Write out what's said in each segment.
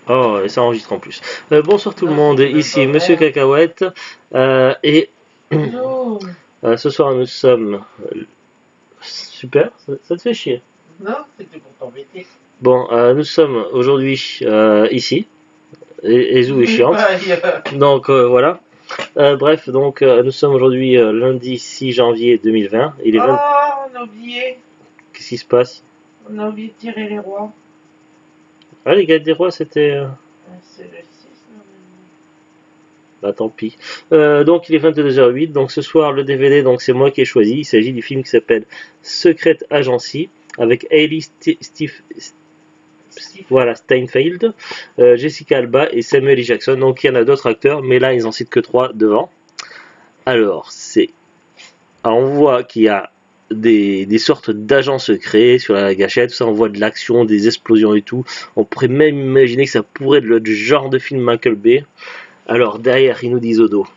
Oh, et ça enregistre en plus. Bonsoir tout le monde, ici Monsieur Cacahuète. Et Bonjour. ce soir nous sommes. Super, ça te fait chier. Non, c'était pour t'embêter. Bon, nous sommes aujourd'hui ici. Et Zou est chiante. Aïe. Donc voilà. Bref, donc nous sommes aujourd'hui lundi 6 janvier 2020. Il est 20. Oh, on a oublié. Qu'est-ce qui se passe? On a oublié de tirer les rois. Ah, les gars des rois, c'était. C'est le 6 normalement. Bah tant pis. Donc il est 22h08, donc ce soir le DVD, donc c'est moi qui ai choisi. Il s'agit du film qui s'appelle Secret Agency avec Hailey voilà, Steinfeld, Jessica Alba et Samuel L. Jackson. Donc il y en a d'autres acteurs, mais là ils en citent que 3 devant. Alors on voit qu'il y a des sortes d'agents secrets sur la gâchette, tout ça, on voit de l'action, des explosions et tout. On pourrait même imaginer que ça pourrait être le genre de film Michael Bay. Alors derrière, ils nous disent au dos.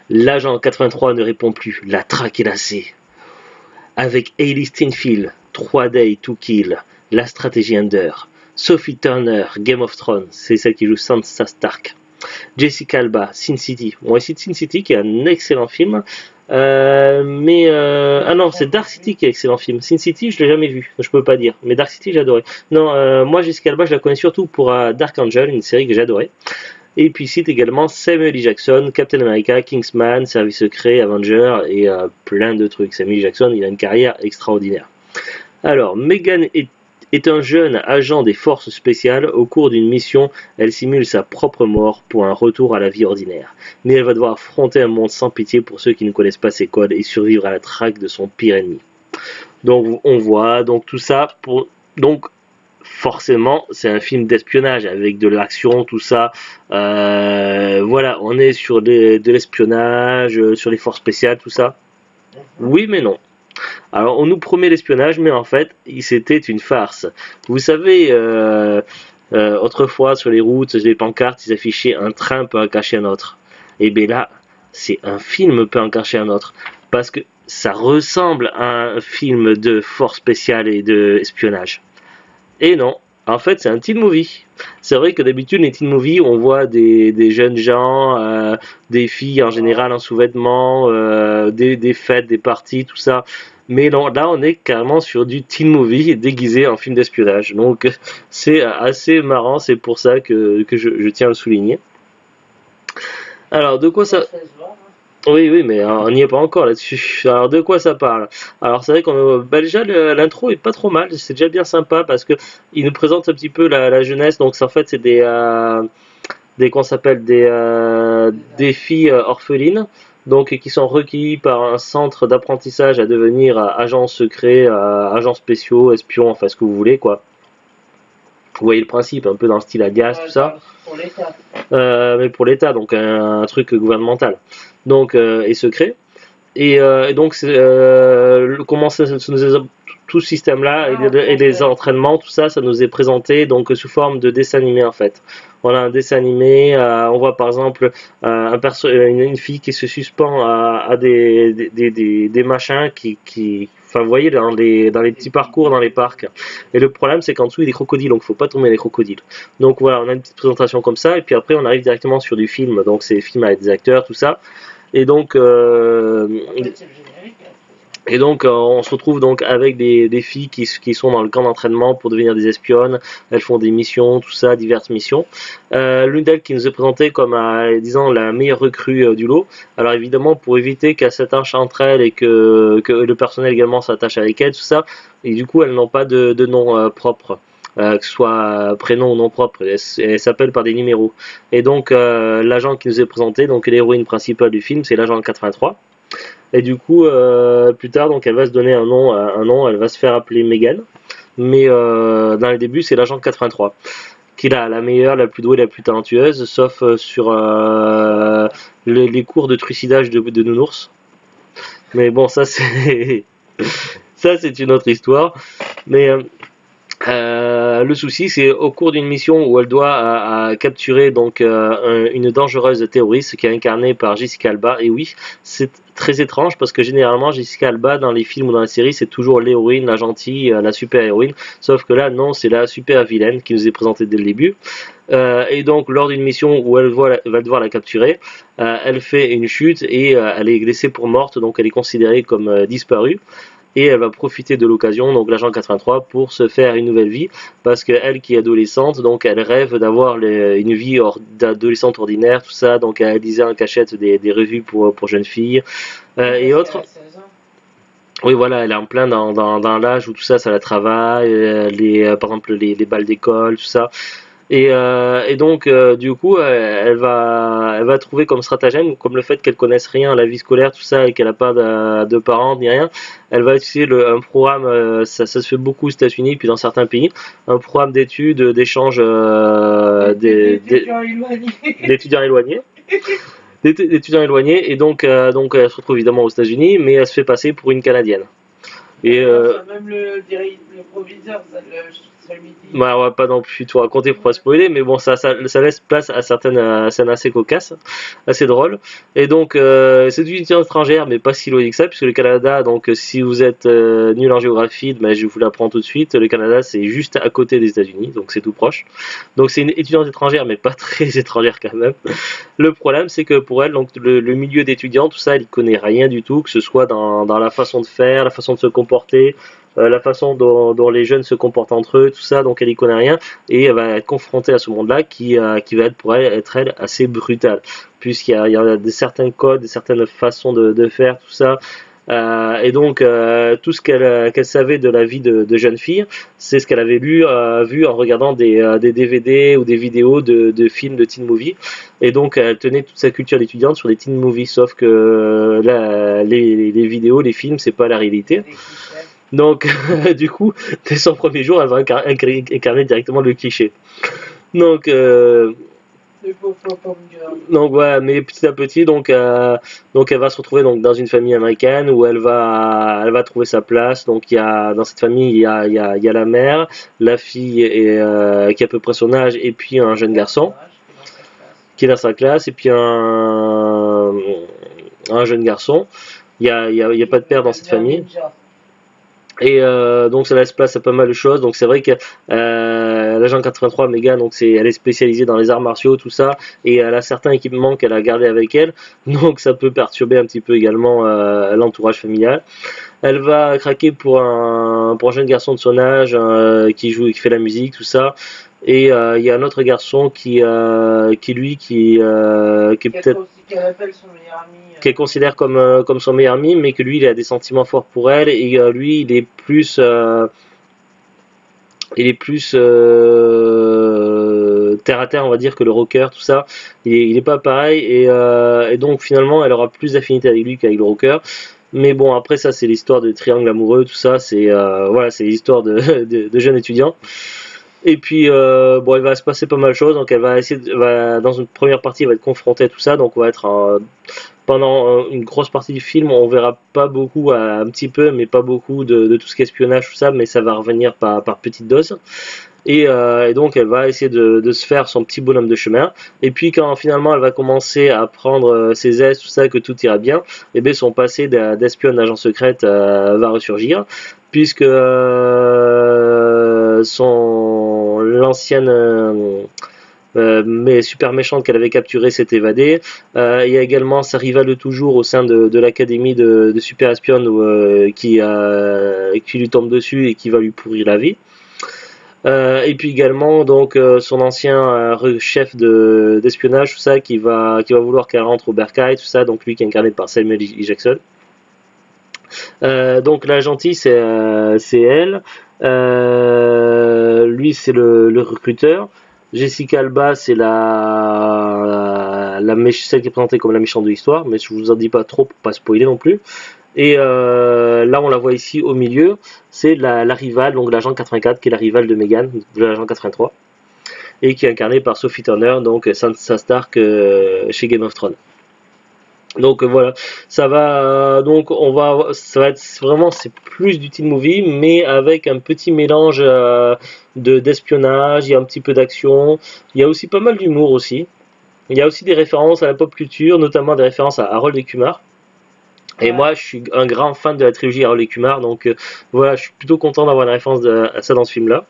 L'agent 83 ne répond plus, la traque est lassée. Avec Hailey Steinfeld, 3 Day to Kill, la stratégie Under. Sophie Turner, Game of Thrones, c'est celle qui joue Sansa Stark. Jessica Alba, Sin City. On va essayer de Sin City qui est un excellent film. Ah non, c'est Dark City qui est un excellent film. Sin City, je l'ai jamais vu, je peux pas dire. Mais Dark City, j'ai adoré. Non, moi Jessica Alba, je la connais surtout pour Dark Angel, une série que j'ai adorée. Et puis cite également Samuel L. Jackson, Captain America, Kingsman, Service Secret, Avenger et plein de trucs. Samuel L. Jackson, il a une carrière extraordinaire. Alors, Megan est un jeune agent des forces spéciales. Au cours d'une mission, elle simule sa propre mort pour un retour à la vie ordinaire. Mais elle va devoir affronter un monde sans pitié pour ceux qui ne connaissent pas ses codes et survivre à la traque de son pire ennemi. Donc on voit donc tout ça pour donc forcément c'est un film d'espionnage avec de l'action, tout ça. Voilà, on est sur de l'espionnage, sur les forces spéciales, tout ça. Oui mais non. Alors on nous promet l'espionnage, mais en fait c'était une farce. Vous savez, autrefois sur les routes, les pancartes, ils affichaient un train peut en cacher un autre. Et bien là, c'est un film peut en cacher un autre. Parce que ça ressemble à un film de force spéciale et d'espionnage. Et non, en fait, c'est un teen movie. C'est vrai que d'habitude, les teen movies, on voit des jeunes gens, des filles en général en sous-vêtements, des fêtes, des parties, tout ça. Mais non, là, on est carrément sur du teen movie déguisé en film d'espionnage. Donc, c'est assez marrant, c'est pour ça que je tiens à le souligner. Alors, de quoi ça. Oui, oui, mais on n'y est pas encore là-dessus. Alors, de quoi ça parle? Alors, c'est vrai qu'on bah, déjà l'intro est pas trop mal. C'est déjà bien sympa parce que il nous présente un petit peu la jeunesse. Donc, en fait, c'est des qu'on s'appelle des filles orphelines. Donc, qui sont requis par un centre d'apprentissage à devenir agents secrets, agents spéciaux, espions, enfin ce que vous voulez, quoi. Vous voyez le principe, un peu dans le style Adidas, tout ça. Pour l'État. Mais pour l'État, donc un truc gouvernemental. Donc, et secret. Et donc, comment tout ce système-là et les entraînements, tout ça, ça nous est présenté donc sous forme de dessin animé en fait. On a un dessin animé, on voit par exemple une fille qui se suspend à des machins enfin vous voyez dans les petits parcours dans les parcs. Et le problème c'est qu'en dessous il y a des crocodiles, donc il faut pas tomber les crocodiles. Donc voilà, on a une petite présentation comme ça, et puis après on arrive directement sur du film, donc c'est des films avec des acteurs, tout ça. Et donc, on se retrouve donc avec des filles qui sont dans le camp d'entraînement pour devenir des espionnes. Elles font des missions, tout ça, diverses missions. L'une d'elles qui nous est présentée comme, disons, la meilleure recrue du lot. Alors évidemment, pour éviter qu'elles s'attachent entre elles et que le personnel également s'attache avec elles, tout ça, et du coup, elles n'ont pas de nom propre. Que ce soit prénom ou nom propre, elle s'appelle par des numéros. Et donc l'agent qui nous est présenté, donc l'héroïne principale du film, c'est l'agent 83. Et du coup, plus tard, donc elle va se donner un nom, elle va se faire appeler Megan. Mais dans les débuts, c'est l'agent 83 qui est la meilleure, la plus douée, la plus talentueuse, sauf sur les cours de trucidage de nounours. Mais bon, ça c'est ça c'est une autre histoire. Mais Le souci, c'est au cours d'une mission où elle doit capturer donc une dangereuse terroriste qui est incarnée par Jessica Alba. Et oui, c'est très étrange parce que généralement Jessica Alba dans les films ou dans les séries, c'est toujours l'héroïne, la gentille, la super héroïne. Sauf que là, non, c'est la super vilaine qui nous est présentée dès le début. Et donc lors d'une mission où va devoir la capturer, elle fait une chute et elle est laissée pour morte, donc elle est considérée comme disparue et elle va profiter de l'occasion, donc l'agent 83, pour se faire une nouvelle vie, parce qu'elle qui est adolescente, donc elle rêve d'avoir une vie d'adolescente ordinaire, tout ça, donc elle lisait en cachette des revues pour jeunes filles et autres. À 16 ans. Oui, voilà, elle est en plein dans l'âge où tout ça, ça la travaille, par exemple les balles d'école, tout ça. Et donc, du coup, elle va trouver comme stratagème, comme le fait qu'elle connaisse rien à la vie scolaire, tout ça, et qu'elle n'a pas de parents ni rien, elle va utiliser un programme, ça se fait beaucoup aux États-Unis, puis dans certains pays, un programme d'études, d'échange D'étudiants éloignés. d'étudiants éloignés. D'étudiants éloignés, et donc elle se retrouve évidemment aux États-Unis, mais elle se fait passer pour une Canadienne. Et Enfin, même le proviseur, ça lui dit. bah, on va pas non plus tout raconter pour pas spoiler, mais bon, ça laisse place à certaines scènes assez cocasses, assez drôles. Et donc, c'est une étudiante étrangère, mais pas si loin que ça, puisque le Canada, donc si vous êtes nul en géographie, ben, je vous l'apprends tout de suite, le Canada c'est juste à côté des États-Unis, donc c'est tout proche. Donc c'est une étudiante étrangère, mais pas très étrangère quand même. Le problème, c'est que pour elle, donc le milieu d'étudiants, tout ça, elle y connaît rien du tout, que ce soit dans la façon de faire, la façon de se comporter, la façon dont les jeunes se comportent entre eux, tout ça, donc elle y connaît rien, et elle va être confrontée à ce monde-là qui va être pour elle, assez brutal, puisqu'il y a certains codes, certaines façons de faire, tout ça. Et donc tout ce qu'elle savait de la vie de jeune fille, c'est ce qu'elle avait vu en regardant des DVD ou des vidéos de films de teen movie. Et donc elle tenait toute sa culture d'étudiante sur des teen movies, sauf que là, les vidéos, les films, c'est pas la réalité. Donc du coup, dès son premier jour, elle va incarner directement le cliché. Donc donc ouais, mais petit à petit, donc elle va se retrouver donc dans une famille américaine où elle va trouver sa place. Donc dans cette famille il y a la mère, la fille qui a à peu près son âge, et puis un jeune garçon qui est dans sa classe, et puis un jeune garçon. Il y a pas de père dans cette famille. Et donc ça laisse place à pas mal de choses. Donc c'est vrai que l'agent 83 Megan, donc elle est spécialisée dans les arts martiaux, tout ça, et elle a certains équipements qu'elle a gardés avec elle. Donc ça peut perturber un petit peu également l'entourage familial. Elle va craquer pour un jeune garçon de son âge qui fait la musique, tout ça. Et il y a un autre garçon qui est peut-être qu'elle considère comme son meilleur ami, mais que lui il a des sentiments forts pour elle, et lui il est plus terre à terre, on va dire, que le rocker, tout ça. Il est pas pareil, et donc finalement elle aura plus d'affinité avec lui qu'avec le rocker. Mais bon, après ça c'est l'histoire de triangle amoureux, tout ça, c'est voilà, c'est l'histoire de jeunes étudiants. Et puis bon, il va se passer pas mal de choses, donc elle va essayer dans une première partie elle va être confrontée à tout ça, donc on va être pendant une grosse partie du film, on verra pas beaucoup, un petit peu, mais pas beaucoup de tout ce qui est espionnage, tout ça, mais ça va revenir par petites doses. Et donc elle va essayer de se faire son petit bonhomme de chemin, et puis quand finalement elle va commencer à prendre ses aises, tout ça, que tout ira bien, et bien son passé d'espionne d'agent secrète va ressurgir, puisque l'ancienne mais super méchante qu'elle avait capturée s'est évadée. Il y a également sa rivale de toujours au sein de l'académie de super espionne qui lui tombe dessus et qui va lui pourrir la vie. Et puis également donc son ancien chef d'espionnage, tout ça, qui va vouloir qu'elle rentre au Bercail, tout ça, donc lui qui est incarné par Samuel L. Jackson. Donc la gentille c'est elle, lui c'est le recruteur. Jessica Alba c'est celle qui est présentée comme la méchante de l'histoire, mais je vous en dis pas trop pour pas spoiler non plus. Et là on la voit ici au milieu, c'est la rivale, donc l'agent 84 qui est la rivale de Megan, de l'agent 83, et qui est incarnée par Sophie Turner, donc Sansa Stark chez Game of Thrones. Donc voilà, ça va ça va être vraiment c'est plus du teen movie, mais avec un petit mélange de d'espionnage. Il y a un petit peu d'action, il y a aussi pas mal d'humour aussi. Il y a aussi des références à la pop culture, notamment des références à Harold et Kumar. Et Ouais. moi, je suis un grand fan de la trilogie Harold et Kumar, donc voilà, je suis plutôt content d'avoir une référence à ça dans ce film-là.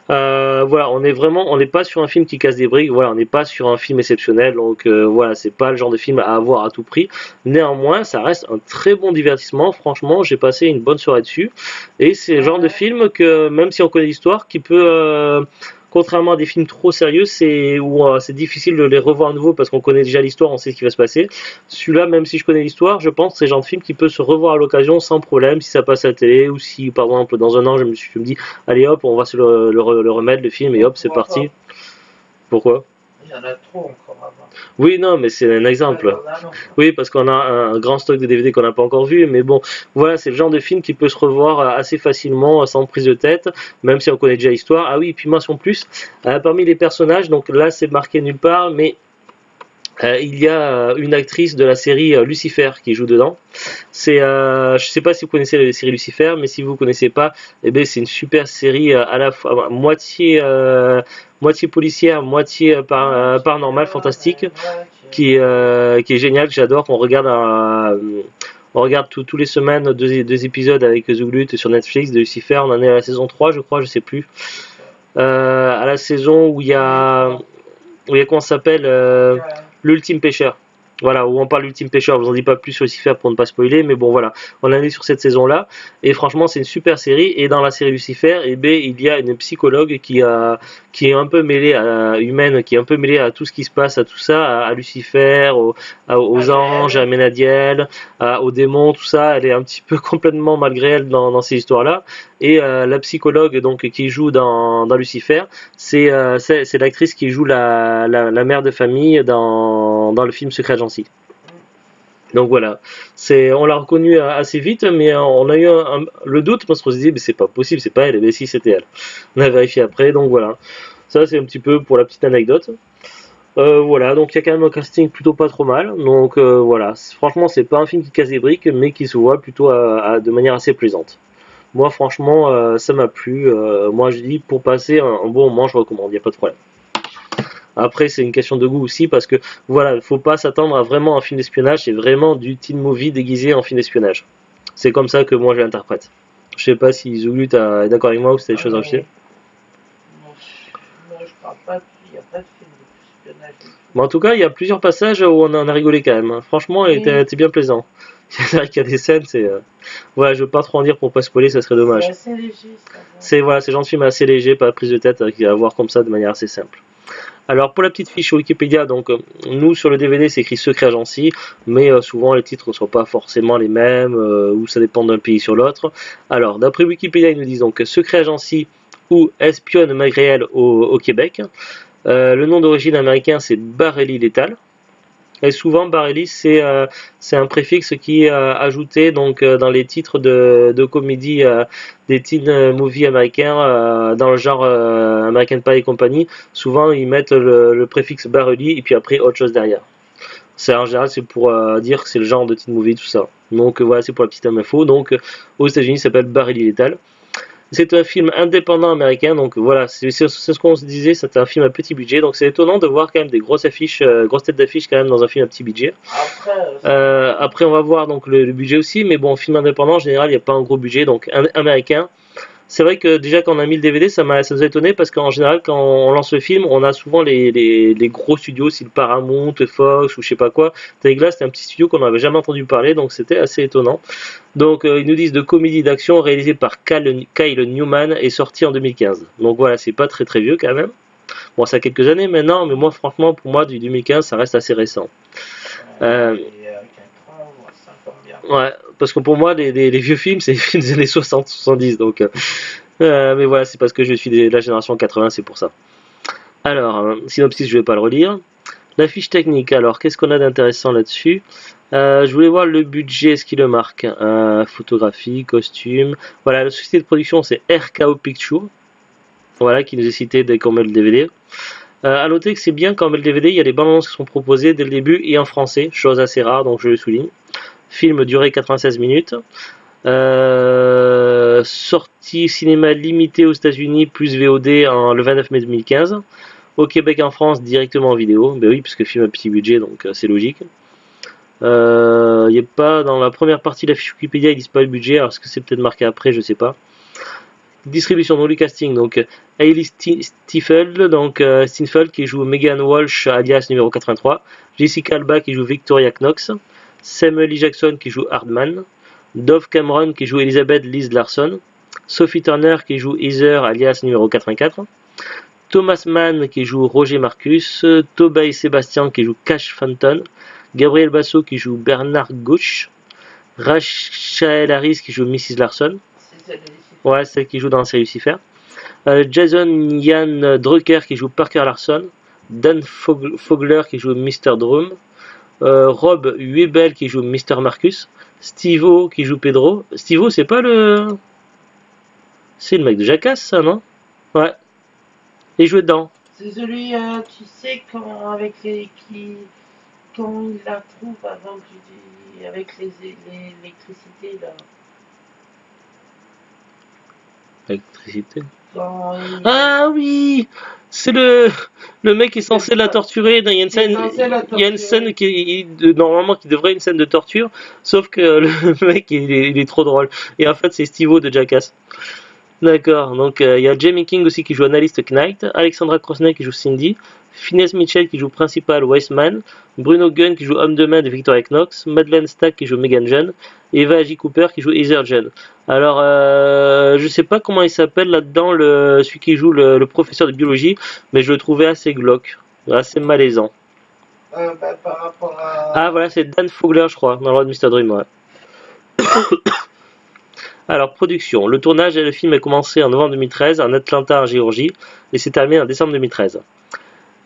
Voilà, on n'est pas sur un film qui casse des briques. Voilà, on n'est pas sur un film exceptionnel. Donc voilà, c'est pas le genre de film à avoir à tout prix. Néanmoins, ça reste un très bon divertissement. Franchement, j'ai passé une bonne soirée dessus. Et c'est le genre de Ouais. film que même si on connaît l'histoire, qui peut contrairement à des films trop sérieux, c'est où c'est difficile de les revoir à nouveau parce qu'on connaît déjà l'histoire, on sait ce qui va se passer. Celui-là, même si je connais l'histoire, je pense que c'est le genre de film qui peut se revoir à l'occasion sans problème si ça passe à la télé ou si par exemple dans un an je me dis allez hop, on va se le remettre le film et hop, c'est Pourquoi parti. pas? Pourquoi? Il y en a trop encore à voir. Oui, non, mais c'est un Ouais, exemple. dans un an, quoi. Oui, parce qu'on a un grand stock de DVD qu'on n'a pas encore vu, mais bon, voilà, c'est le genre de film qui peut se revoir assez facilement, sans prise de tête, même si on connaît déjà l'histoire. Ah oui, puis mention plus, parmi les personnages, donc là c'est marqué nulle part, mais il y a une actrice de la série Lucifer qui joue dedans. Je sais pas si vous connaissez la série Lucifer, mais si vous connaissez pas, eh ben c'est une super série à la fois moitié policière, moitié Ouais, je sais paranormale, pas, fantastique, mais ouais, qui est génial, que j'adore, qu'on regarde on regarde tous les semaines deux épisodes avec Zuglut sur Netflix de Lucifer. On en est à la saison 3 je crois, je sais plus. c'est ça. À la saison Oui, 3. où il y a comment ça s'appelle Ouais. l'ultime pêcheur. Voilà, où on parle l'ultime pêcheur, je vous en dis pas plus sur Lucifer pour ne pas spoiler, mais bon voilà, on en est sur cette saison-là, et franchement c'est une super série, et dans la série Lucifer, eh ben, il y a une psychologue qui est un peu mêlée à humaine, qui est un peu mêlée à tout ce qui se passe, à tout ça, à Lucifer, aux anges, à Ariel. Ménadiel, aux démons, tout ça, elle est un petit peu complètement malgré elle dans ces histoires-là, et la psychologue donc qui joue dans Lucifer, c'est l'actrice qui joue la mère de famille dans le film Secret Agency. Donc voilà, on l'a reconnu assez vite, mais on a eu le doute parce qu'on se dit, mais c'est pas possible, c'est pas elle, mais si c'était elle. On a vérifié après, donc voilà. Ça c'est un petit peu pour la petite anecdote. Voilà, donc il y a quand même un casting plutôt pas trop mal. Donc voilà, franchement c'est pas un film qui casse des briques, mais qui se voit plutôt de manière assez plaisante. Moi franchement ça m'a plu. Moi je dis pour passer un bon moment je recommande, il n'y a pas de problème. Après, c'est une question de goût aussi parce que voilà, faut pas s'attendre à vraiment un film d'espionnage, c'est vraiment du teen movie déguisé en film d'espionnage. C'est comme ça que moi je l'interprète. Je sais pas si Zulu est d'accord avec moi ou si t'as des choses à Euh, rajouter. moi, je parle pas, il n'y a pas de film d'espionnage du tout. Mais en tout cas, il y a plusieurs passages où on en a rigolé quand même. Franchement, il Oui, était bien plaisant. C'est vrai qu'il y a des scènes, voilà, je veux pas trop en dire pour pas spoiler, ça serait c'est dommage. assez léger, ça va. C'est voilà, c'est genre de film assez léger, pas de prise de tête, à voir comme ça de manière assez simple. Alors pour la petite fiche sur Wikipédia, donc nous sur le DVD c'est écrit Secret Agency, mais souvent les titres ne sont pas forcément les mêmes ou ça dépend d'un pays sur l'autre. Alors d'après Wikipédia ils nous disent donc Secret Agency ou espionne malgré elle au Québec. Le nom d'origine américain c'est Barely Lethal. Et souvent, Barely, c'est un préfixe qui est ajouté donc, dans les titres de comédie des teen movies américains dans le genre American Pie et compagnie. Souvent, ils mettent le préfixe Barely et puis après autre chose derrière. En général, c'est pour dire que c'est le genre de teen movie, tout ça. Donc voilà, c'est pour la petite info. Donc aux États-Unis, ça s'appelle Barely Lethal. C'est un film indépendant américain, donc voilà, c'est ce qu'on se disait, c'est un film à petit budget, donc c'est étonnant de voir quand même des grosses affiches, grosses têtes d'affiches quand même dans un film à petit budget. Après, ça dépend. Après, on va voir donc le budget aussi, mais bon, film indépendant en général, il n'y a pas un gros budget, donc américain. C'est vrai que déjà quand on a mis le DVD, ça nous a étonné parce qu'en général, quand on lance le film, on a souvent les gros studios, style Paramount, Fox ou je sais pas quoi. Tandis que là, c'était un petit studio qu'on n'avait jamais entendu parler, donc c'était assez étonnant. Donc ils nous disent de comédie d'action réalisée par Kyle Newman et sorti en 2015. Donc voilà, c'est pas très très vieux quand même. Bon, ça a quelques années maintenant, mais moi franchement, pour moi, du 2015, ça reste assez récent. Euh, Et 4 ans, 5 ans bien. ouais, parce que pour moi, les vieux films, c'est les films des années 60-70. Donc, mais voilà, c'est parce que je suis de la génération 80, c'est pour ça. Alors, synopsis, je vais pas le relire. La fiche technique, alors, qu'est-ce qu'on a d'intéressant là-dessus? Je voulais voir le budget, ce qui le marque. Photographie, costume. Voilà, la société de production, c'est RKO Pictures. Voilà, qui nous est cité dès qu'on met le DVD. À noter que c'est bien quand on met le DVD, il y a des bandes annonces qui sont proposées dès le début et en français, chose assez rare, donc je le souligne. Film durée 96 minutes. Sortie cinéma limitée aux États-Unis plus VOD le 29 mai 2015. Au Québec et en France directement en vidéo. Ben oui, puisque film à petit budget, donc c'est logique. Il n'y a pas dans la première partie de la fiche Wikipédia, ils disent pas le budget, alors est-ce que c'est peut-être marqué après, je sais pas. Distribution, donc le casting, donc Hailey Steinfeld, qui joue Megan Walsh alias numéro 83, Jessica Alba qui joue Victoria Knox, Samuel L. Jackson qui joue Hardman, Dove Cameron qui joue Elizabeth Liz Larson, Sophie Turner qui joue Heather alias numéro 84, Thomas Mann qui joue Roger Marcus, Tobey Sébastien qui joue Cash Fenton, Gabriel Basso qui joue Bernard Gauch, Rachel Harris qui joue Mrs. Larson, ouais, celle qui joue dans la série Lucifer, Jason Ian Drucker qui joue Parker Larson, Dan Fogler qui joue Mr. Drum, Rob Huebel qui joue Mr. Marcus, Steve-O qui joue Pedro. Steve-O, c'est pas le... C'est le mec de Jackass, ça, non? Ouais. Il joue dedans. C'est celui, tu sais, quand, avec les, quand il la trouve avant que avec l'électricité, là. L'électricité. Ah oui, c'est le mec qui est censé la torturer. Il y a une scène qui normalement qui devrait être une scène de torture, sauf que le mec il est trop drôle. Et en fait c'est Steve-O de Jackass. D'accord, donc il y a Jamie King aussi qui joue Analyst Knight, Alexandra Krosney qui joue Cindy, Finesse Mitchell qui joue Principal Weissman, Bruno Gunn qui joue Homme de Main de Victoria Knox, Madeleine Stack qui joue Megan Jeune, Eva J. Cooper qui joue Heather Jeune. Alors, je sais pas comment il s'appelle là-dedans, celui qui joue le professeur de biologie, mais je le trouvais assez glauque, assez malaisant. par rapport à... Ah voilà, c'est Dan Fogler je crois, dans le rôle de Mr. Dream, ouais. Alors, production. Le tournage du film a commencé en novembre 2013 en Atlanta, en Géorgie, et s'est terminé en décembre 2013.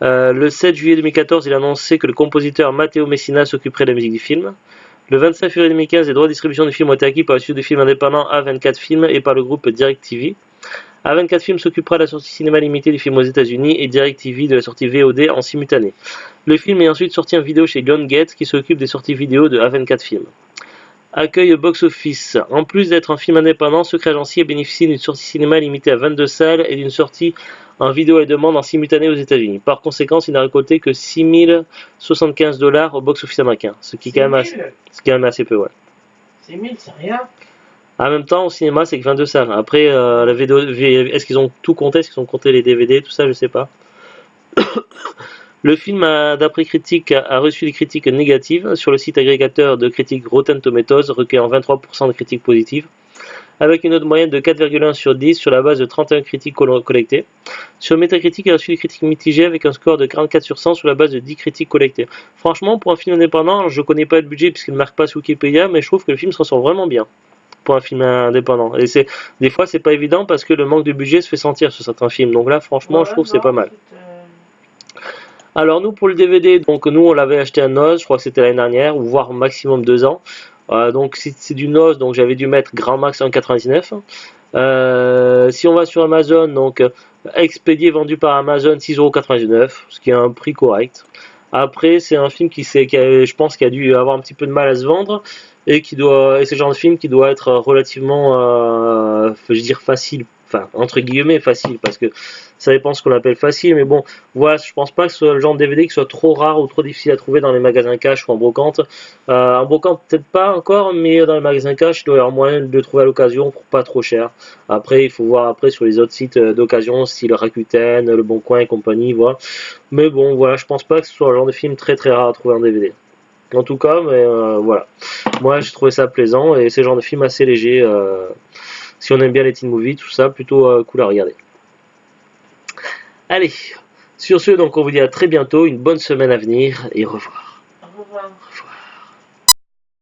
Le 7 juillet 2014, il a annoncé que le compositeur Matteo Messina s'occuperait de la musique du film. Le 25 février 2015, les droits de distribution du film ont été acquis par le studio de films indépendant A24 Films et par le groupe DirecTV. A24 Films s'occupera de la sortie cinéma limitée du film aux États-Unis et DirecTV de la sortie VOD en simultané. Le film est ensuite sorti en vidéo chez Lionsgate qui s'occupe des sorties vidéo de A24 Films. Accueil box-office. En plus d'être un film indépendant, Secret Agencier bénéficie d'une sortie cinéma limitée à 22 salles et d'une sortie en vidéo à demande en simultané aux États-Unis. Par conséquent, il n'a récolté que $6,075 au box-office américain, ce qui est quand même assez peu, ouais. 6 000, c'est rien. En même temps, au cinéma, c'est que 22 salles. Après, la vidéo, est-ce qu'ils ont tout compté? Est-ce qu'ils ont compté les DVD, tout ça, je sais pas. Le film, d'après critiques, a reçu des critiques négatives sur le site agrégateur de critiques Rotten Tomatoes, recueillant 23% de critiques positives, avec une note moyenne de 4,1 sur 10 sur la base de 31 critiques collectées. Sur Metacritic, il a reçu des critiques mitigées avec un score de 44 sur 100 sur la base de 10 critiques collectées. Franchement, pour un film indépendant, je connais pas le budget puisqu'il ne marque pas sur Wikipédia, mais je trouve que le film se ressort vraiment bien pour un film indépendant. Et des fois, c'est pas évident parce que le manque de budget se fait sentir sur certains films. Donc là, franchement, je trouve que c'est pas mal. Alors nous pour le DVD, donc nous on l'avait acheté à Noz, je crois que c'était l'année dernière, ou voire maximum 2 ans. Donc c'est du Noz, donc j'avais dû mettre grand max 1,99. Si on va sur Amazon, donc expédié vendu par Amazon 6,99€, ce qui est un prix correct. Après c'est un film je pense qu'il a dû avoir un petit peu de mal à se vendre et c'est le genre de film qui doit être relativement, je veux dire facile. Enfin, entre guillemets facile, parce que ça dépend ce qu'on appelle facile, mais bon, voilà, je pense pas que ce soit le genre de DVD qui soit trop rare ou trop difficile à trouver dans les magasins cash ou en brocante. En brocante, peut-être pas encore, mais dans les magasins cash, il doit y avoir moyen de le trouver à l'occasion pour pas trop cher. Après, il faut voir après sur les autres sites d'occasion, style Rakuten, Le Bon Coin et compagnie, voilà. Mais bon, voilà, je pense pas que ce soit le genre de film très très rare à trouver en DVD. En tout cas, mais voilà. Moi, j'ai trouvé ça plaisant et c'est le genre de film assez léger. Si on aime bien les teen movies, tout ça, plutôt cool à regarder. Allez, sur ce, donc on vous dit à très bientôt, une bonne semaine à venir et au revoir. Au revoir. Au revoir.